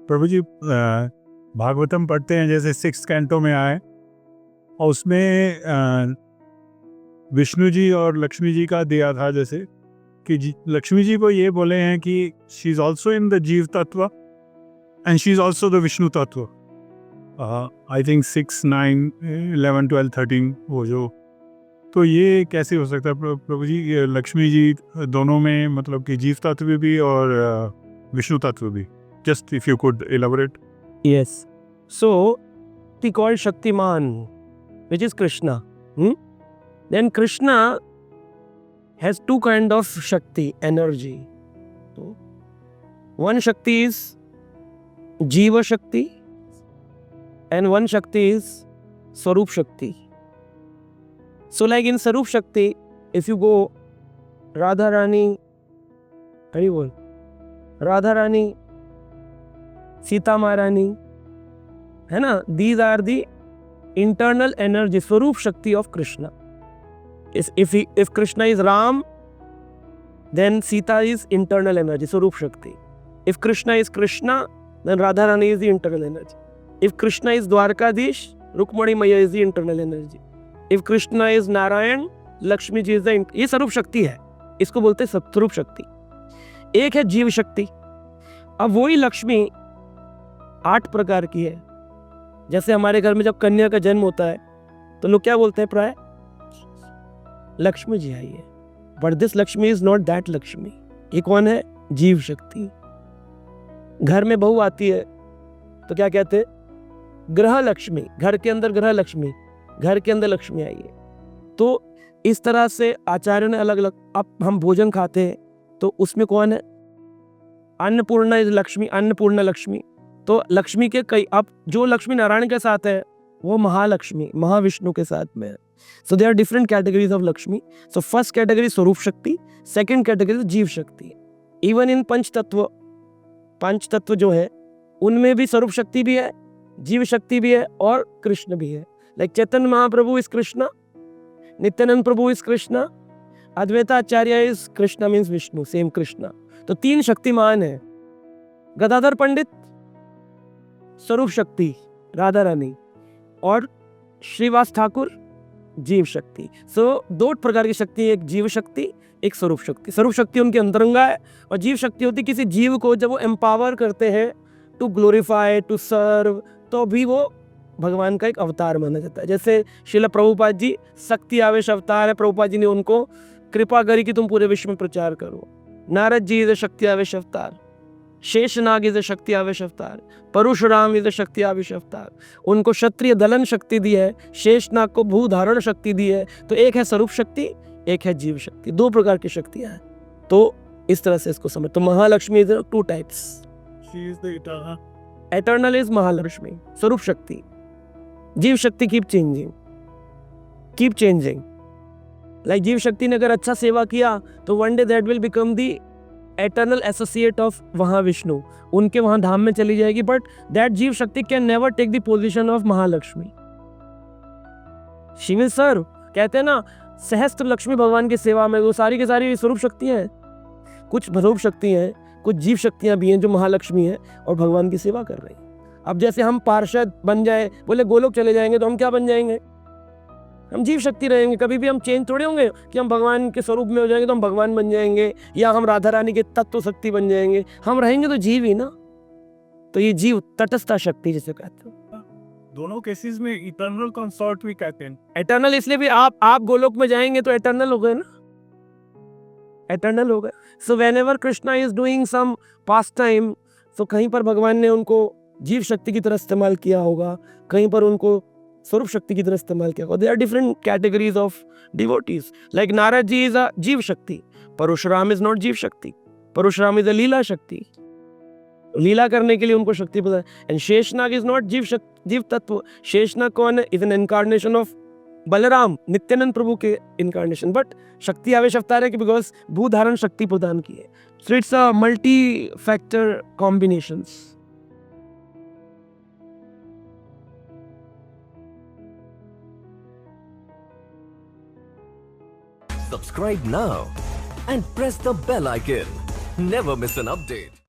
प्रभु जी भागवतम पढ़ते हैं जैसे 6 कैंटो में आए, और उसमें विष्णु जी और लक्ष्मी जी का दिया था, जैसे कि लक्ष्मी जी को ये बोले हैं कि she is also in the jiva tattva and she is also the Vishnu tattva. I think 6, 9, 11, 12, 13 वो जो, तो ये कैसे हो सकता है प्रभु जी? ये लक्ष्मी जी दोनों में, मतलब कि जीव तत्व भी और विष्णु तत्व भी। Just if you could elaborate. Yes. So, he called Shaktiman, which is Krishna. Then Krishna has two kind of Shakti, energy. So, one Shakti is Jiva Shakti and one Shakti is Swarup Shakti. So like in Swarup Shakti, if you go Radha Rani, Radha Rani, Sita Maharani, है ना, these are the internal energy, Swarup Shakti of Krishna. If Krishna is Ram, then Sita is internal energy, Swarup Shakti. If Krishna is Krishna, then Radha Rani is the internal energy. If Krishna is Dwarkadish, Rukmani Maya is the internal energy. If Krishna is Narayan, Lakshmi ji is the ये स्वरूप शक्ति है, इसको बोलते हैं स्वरूप शक्ति। एक है जीव शक्ति। अब वही लक्ष्मी 8 प्रकार की है। जैसे हमारे घर में जब कन्या का जन्म होता है तो लोग क्या बोलते हैं? प्राय लक्ष्मी जी आई है। But this Lakshmi is not that Lakshmi. ये कौन है? जीव शक्ति। घर में बहू आती है तो क्या कहते हैं? ग्रह लक्ष्मी। घर के अंदर ग्रह लक्ष्मी, घर के अंदर लक्ष्मी आई है। तो इस तरह से आचार्यों ने अलग अलग, अब हम भोजन खाते हैं तो उसमें कौन है? अन्नपूर्णा इज लक्ष्मी, अन्नपूर्णा लक्ष्मी। तो लक्ष्मी के कई, अब जो लक्ष्मी नारायण के साथ है वो महालक्ष्मी, महाविष्णु के साथ में है। So they are different categories of Lakshmi. So first category swarupa shakti, second category जीव शक्ति। इवन इन पंच तत्व जो है उनमें भी स्वरूप शक्ति भी है, जीव शक्ति भी है और कृष्ण भी है। Like Chaitanya Mahaprabhu is Krishna, Nityanand Prabhu is Krishna, Advaitacharya is Krishna means Vishnu, same Krishna. तो 3 शक्तिमान है। गदाधर पंडित स्वरूप शक्ति राधा रानी, और श्रीवास ठाकुर जीव शक्ति। सो 2 प्रकार की शक्ति, एक जीव शक्ति, एक स्वरूप शक्ति। स्वरूप शक्ति उनकी अंतरंगा है, और जीव शक्ति होती किसी जीव को जब वो एम्पावर करते हैं टू ग्लोरीफाई, टू सर्व, तो भी वो भगवान का एक अवतार माना जाता है। जैसे श्रील प्रभुपाद जी शक्ति आवेश अवतार है। प्रभुपाद जी ने उनको कृपा करी कि तुम पूरे विश्व में प्रचार करो। नारद जी इज अ शक्ति आवेश अवतार, शेषनाग इज अ शक्ति आवेश अवतार, परशुराम इज अ शक्ति आवेश अवतार। उनको क्षत्रिय दलन शक्ति दी है, शेषनाग को भूधारण शक्ति दी है। तो एक है स्वरूप शक्ति, एक है जीव शक्ति। 2 प्रकार की शक्तियां हैं। तो इस तरह से इसको समझ। तो Mahalakshmi is 2 types. She is the eternal. Eternal is Mahalakshmi, स्वरूप शक्ति। जीव शक्ति कीप चेंजिंग। लाइक जीव शक्ति ने अगर अच्छा सेवा किया तो one day that will become the eternal associate of Mahavishnu, उनके वहां धाम में चली जाएगी। But that jiva shakti can never take the position of Mahalakshmi. She will serve. कहते हैं ना, सहस्त्र लक्ष्मी भगवान की सेवा में, वो सारी की सारी स्वरूप शक्तियां हैं। कुछ स्वरूप शक्ति हैं, कुछ जीव शक्तियां भी हैं जो महालक्ष्मी है और भगवान की सेवा कर रही हैं। अब जैसे हम पार्षद बन जाए, बोले गोलोक चले जाएंगे, तो हम क्या बन जाएंगे? हम जीव शक्ति रहेंगे। कभी भी हम चेंज थोड़े होंगे कि हम भगवान के स्वरूप में हो जाएंगे तो हम भगवान बन जाएंगे, या हम राधा रानी के तत्व शक्ति बन जाएंगे। हम रहेंगे तो जीव ही ना। तो ये जीव तटस्था शक्ति जिसे कहते हैं। दोनों केसेस में इटर्नल कंसॉर्ट भी कहते हैं। एटर्नल इसलिए भी, आप गोलोक में जाएंगे तो एटर्नल हो गए ना, एटर्नल हो गए। So whenever Krishna is doing some pastime, तो कहीं पर भगवान ने उनको जीव शक्ति की तरह इस्तेमाल किया होगा, कहीं पर उनको स्वरूप शक्ति की तरह इस्तेमाल किया होगा। There are different categories of devotees. Like Narad ji is a jiva shakti, Parshuram is not जीव शक्ति, परशुराम इज अ लीला शक्ति। लीला करने के लिए उनको शक्ति पता है। एंड शेषनाग इज नॉट जीव तत्व। शेषनाग कौन है? Is an incarnation of Balram, Nityanand Prabhu के इनकार्नेशन। बट शक्ति आवेश अवतार है कि बिकॉज भूधारण शक्ति प्रदान की है। So it's a multi factor combinations. Subscribe now and press the bell icon. Never miss an update.